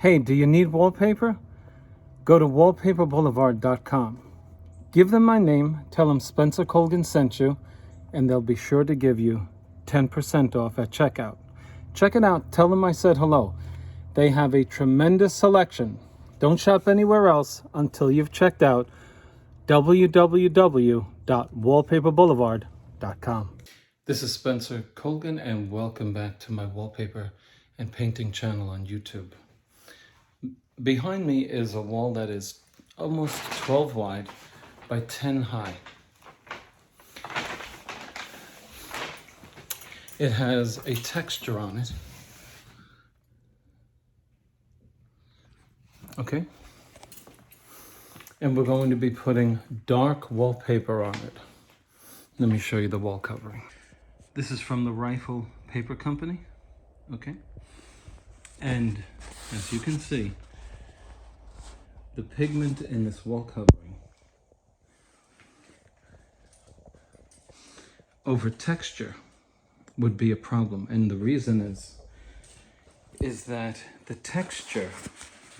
Hey, do you need wallpaper? Go to wallpaperboulevard.com. Give them my name, tell them Spencer Colgan sent you, and they'll be sure to give you 10% off at checkout. Check it out. Tell them I said hello. They have a tremendous selection. Don't shop anywhere else until you've checked out www.wallpaperboulevard.com. This is Spencer Colgan, and welcome back to my wallpaper and painting channel on YouTube. Behind me is a wall that is almost 12 wide by 10 high. It has a texture on it. Okay. And we're going to be putting dark wallpaper on it. Let me show you the wall covering. This is from the Rifle Paper Company. Okay. And as you can see, the pigment in this wall covering over texture would be a problem, and the reason is that the texture,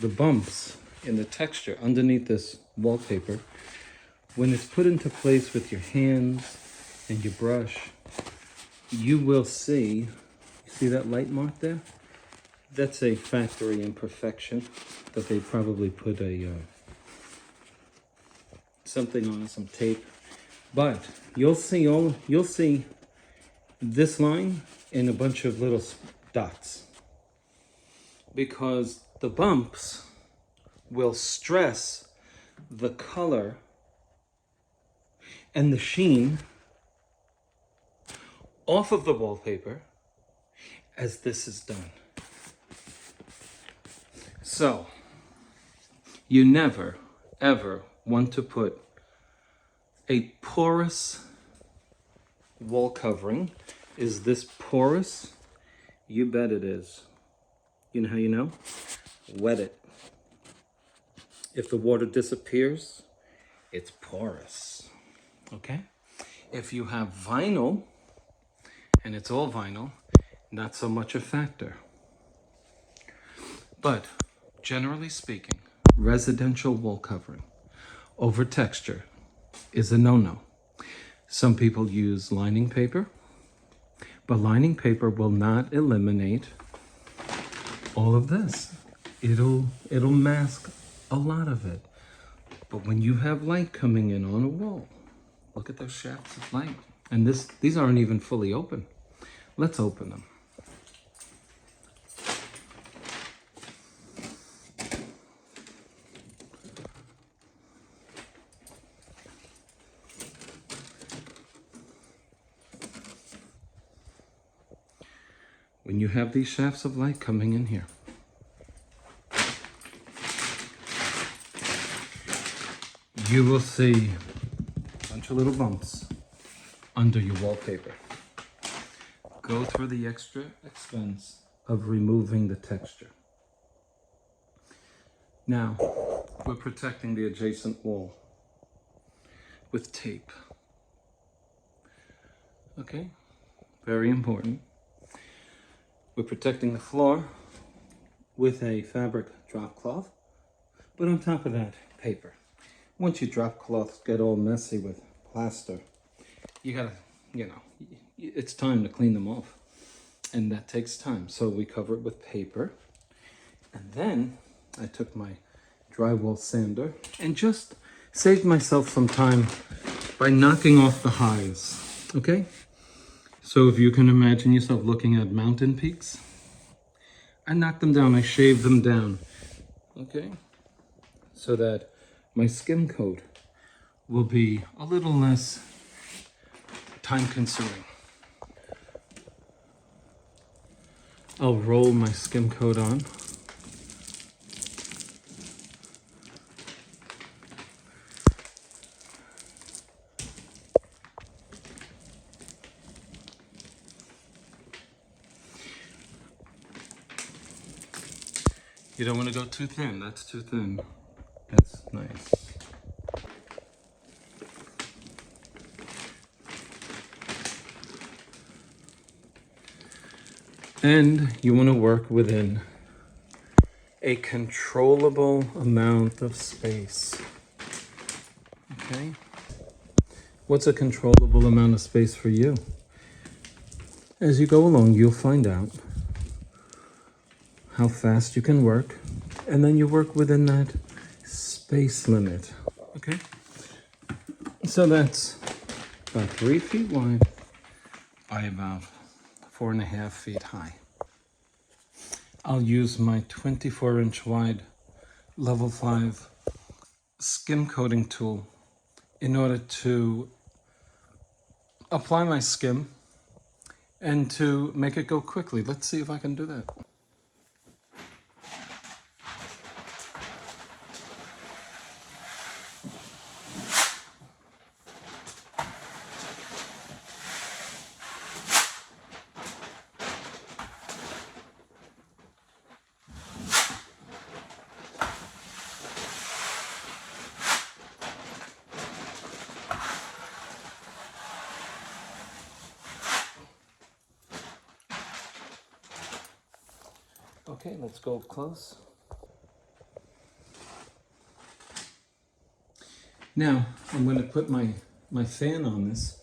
the bumps in the texture underneath this wallpaper, when it's put into place with your hands and your brush, you will see that light mark there? That's a factory imperfection that they probably put something on, some tape. But you'll see this line in a bunch of little dots, because the bumps will stress the color and the sheen off of the wallpaper as this is done. So you never ever want to put a porous wall covering. Is this porous? You bet it is. You know how you know? Wet it. If the water disappears, it's porous. Okay? If you have vinyl, and it's all vinyl, not so much a factor. But generally speaking, residential wall covering over texture is a no-no. Some people use lining paper, but lining paper will not eliminate all of this. It'll mask a lot of it. But when you have light coming in on a wall, look at those shafts of light. And these aren't even fully open. Let's open them. When you have these shafts of light coming in here, you will see a bunch of little bumps under your wallpaper. Go through the extra expense of removing the texture. Now, we're protecting the adjacent wall with tape. Okay, very important. We're protecting the floor with a fabric drop cloth, but on top of that, paper. Once your drop cloths get all messy with plaster, you gotta, it's time to clean them off. And that takes time. So we cover it with paper. And then I took my drywall sander and just saved myself some time by knocking off the highs. Okay? So if you can imagine yourself looking at mountain peaks, I knocked them down, I shaved them down, okay? So that my skim coat will be a little less time consuming. I'll roll my skim coat on. You don't want to go too thin. That's too thin. That's nice. And you want to work within a controllable amount of space. Okay? What's a controllable amount of space for you? As you go along, you'll find out how fast you can work, and then you work within that space limit. Okay? So that's about 3 feet wide by about 4.5 feet high. I'll use my 24-inch wide level 5 skim coating tool in order to apply my skim and to make it go quickly. Let's see if I can do that. Okay, let's go up close. Now, I'm going to put my fan on this,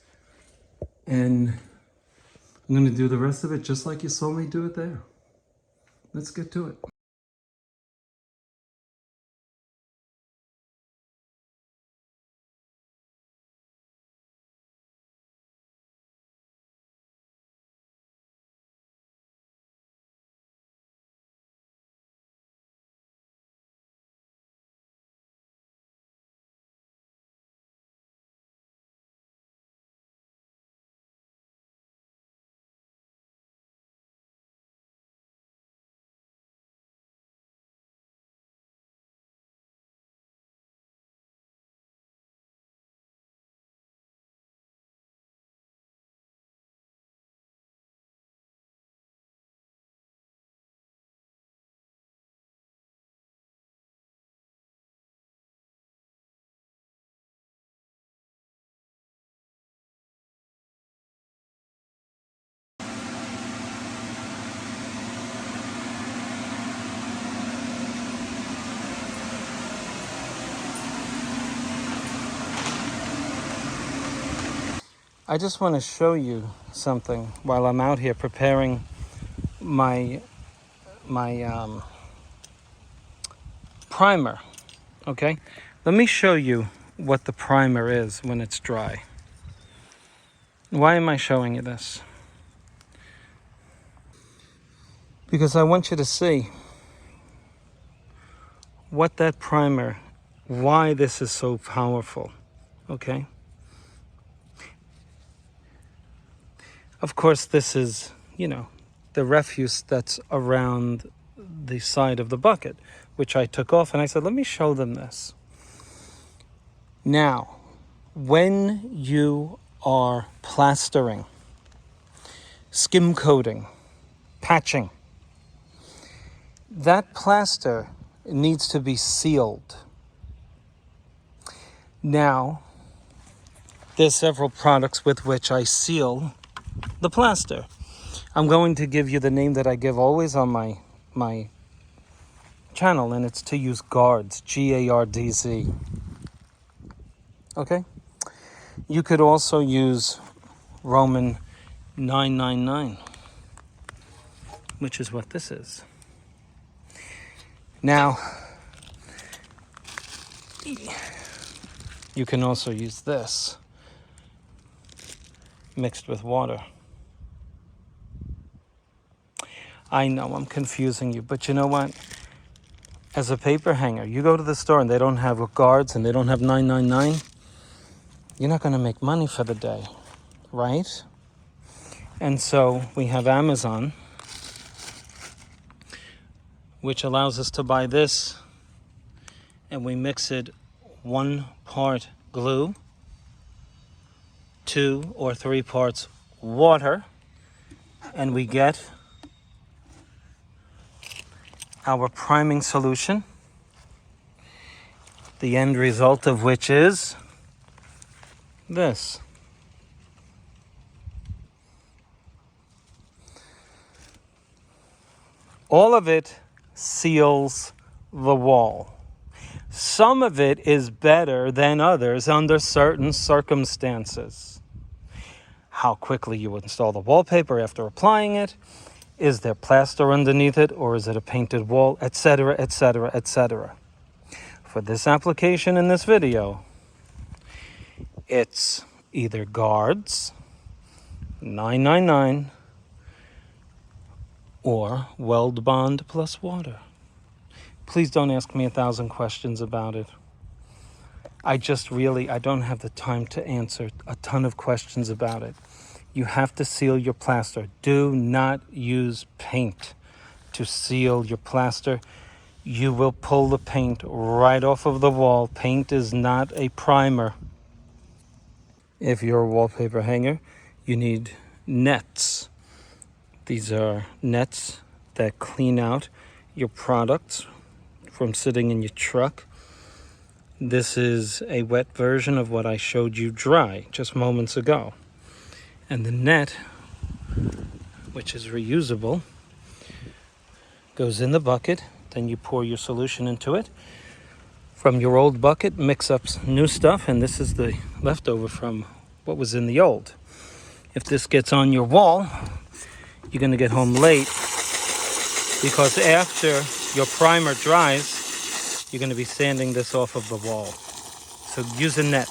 and I'm going to do the rest of it just like you saw me do it there. Let's get to it. I just want to show you something while I'm out here preparing my primer. Okay, let me show you what the primer is when it's dry. Why am I showing you this? Because I want you to see what that primer, why this is so powerful. Okay, of course this is, the refuse that's around the side of the bucket, which I took off, and I said, let me show them this. Now, when you are plastering, skim coating, patching, that plaster needs to be sealed. Now, there's several products with which I seal the plaster. I'm going to give you the name that I give always on my channel, and it's to use Guards, G-A-R-D-Z. Okay? You could also use Roman 999, which is what this is. Now, you can also use this mixed with water. I know I'm confusing you, but you know what? As a paper hanger, you go to the store and they don't have Guards and they don't have 999, you're not going to make money for the day, right? And so we have Amazon, which allows us to buy this, and we mix it 1 part glue, 2 or 3 parts water, and we get our priming solution, the end result of which is this. All of it seals the wall. Some of it is better than others under certain circumstances. How quickly you install the wallpaper after applying it, is there plaster underneath it, or is it a painted wall, etc., etc., etc. For this application in this video, it's either guards, 999, or weld bond plus water. Please don't ask me 1,000 questions about it. I don't have the time to answer a ton of questions about it. You have to seal your plaster. Do not use paint to seal your plaster. You will pull the paint right off of the wall. Paint is not a primer. If you're a wallpaper hanger, you need nets. These are nets that clean out your products from sitting in your truck. This is a wet version of what I showed you dry just moments ago. And the net, which is reusable, goes in the bucket. Then you pour your solution into it. From your old bucket, mix up new stuff, and this is the leftover from what was in the old. If this gets on your wall, you're going to get home late, because after your primer dries, you're going to be sanding this off of the wall. So use a net.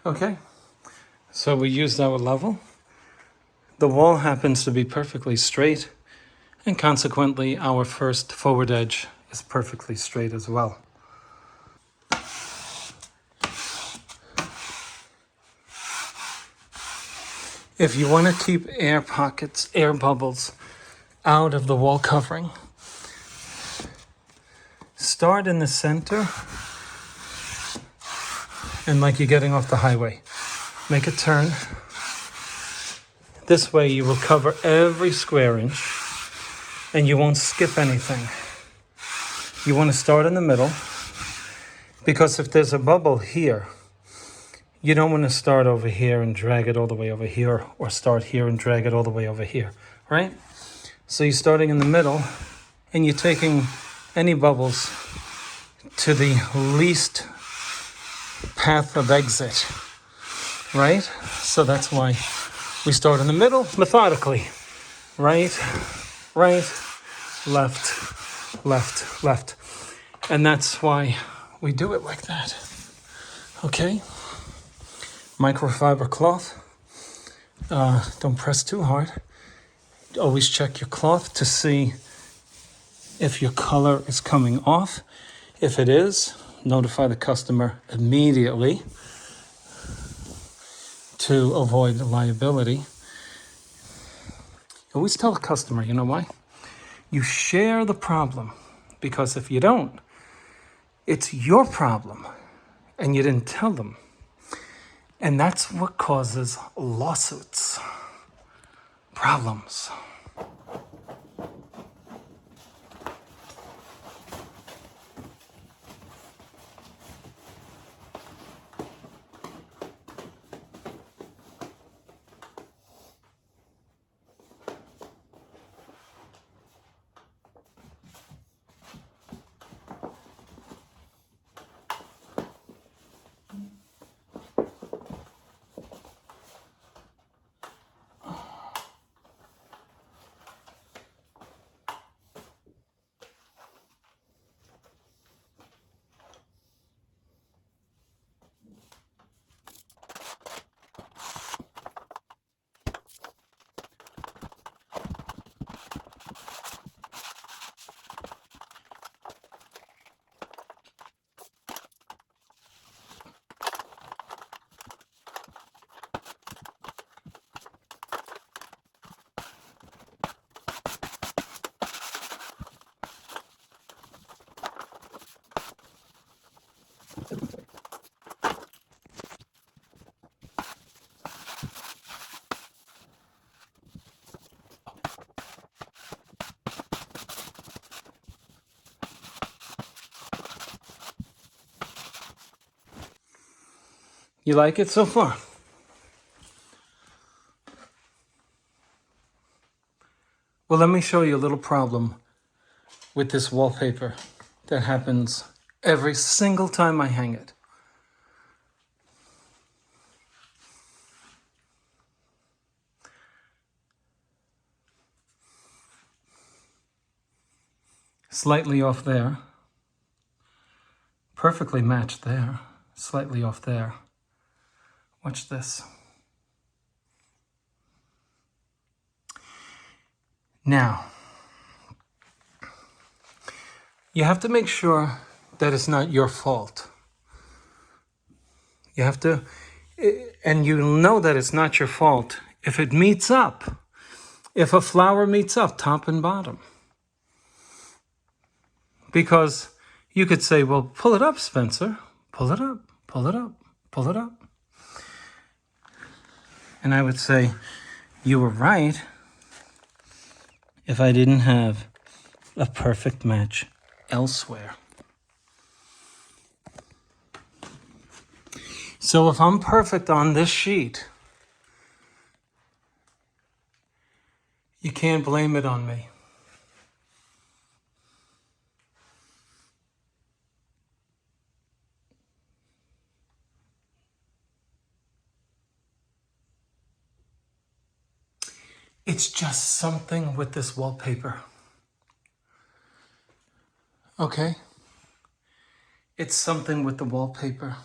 Okay, so we used our level. The wall happens to be perfectly straight, and consequently our first forward edge is perfectly straight as well. If you want to keep air pockets, air bubbles out of the wall covering, start in the center, and like you're getting off the highway, make a turn. This way you will cover every square inch and you won't skip anything. You want to start in the middle, because if there's a bubble here, you don't want to start over here and drag it all the way over here, or start here and drag it all the way over here, right? So you're starting in the middle and you're taking any bubbles to the least path of exit, right? So that's why we start in the middle methodically. Right, right, left, left, left. And that's why we do it like that. Okay? Microfiber cloth. Don't press too hard. Always check your cloth to see if your color is coming off. If it is, notify the customer immediately to avoid liability. Always tell the customer, you know why? You share the problem, because if you don't, it's your problem and you didn't tell them. And that's what causes lawsuits, problems. You like it so far? Well, let me show you a little problem with this wallpaper that happens every single time I hang it. Slightly off there. Perfectly matched there. Slightly off there. Watch this. Now, you have to make sure that it's not your fault. You have to, and you'll know that it's not your fault if it meets up. If a flower meets up, top and bottom. Because you could say, well, pull it up, Spencer. Pull it up, pull it up, pull it up. And I would say, you were right if I didn't have a perfect match elsewhere. So if I'm perfect on this sheet, you can't blame it on me. It's just something with this wallpaper. Okay? It's something with the wallpaper.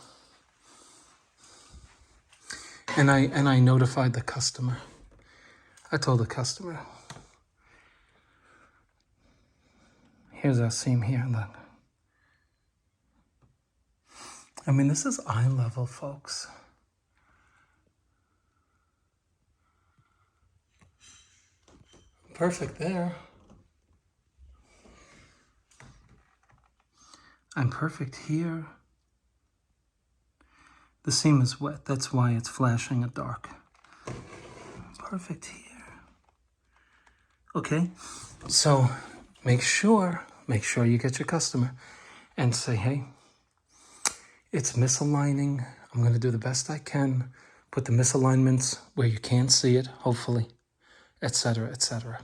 And I notified the customer. I told the customer, here's our seam here, look. I mean, this is eye level, folks. Perfect there. I'm perfect here. The seam is wet, that's why it's flashing a dark. Perfect here. Okay, so make sure you get your customer and say, hey, it's misaligning I'm going to do the best I can, put the misalignments where you can't see it, hopefully, etc., etc.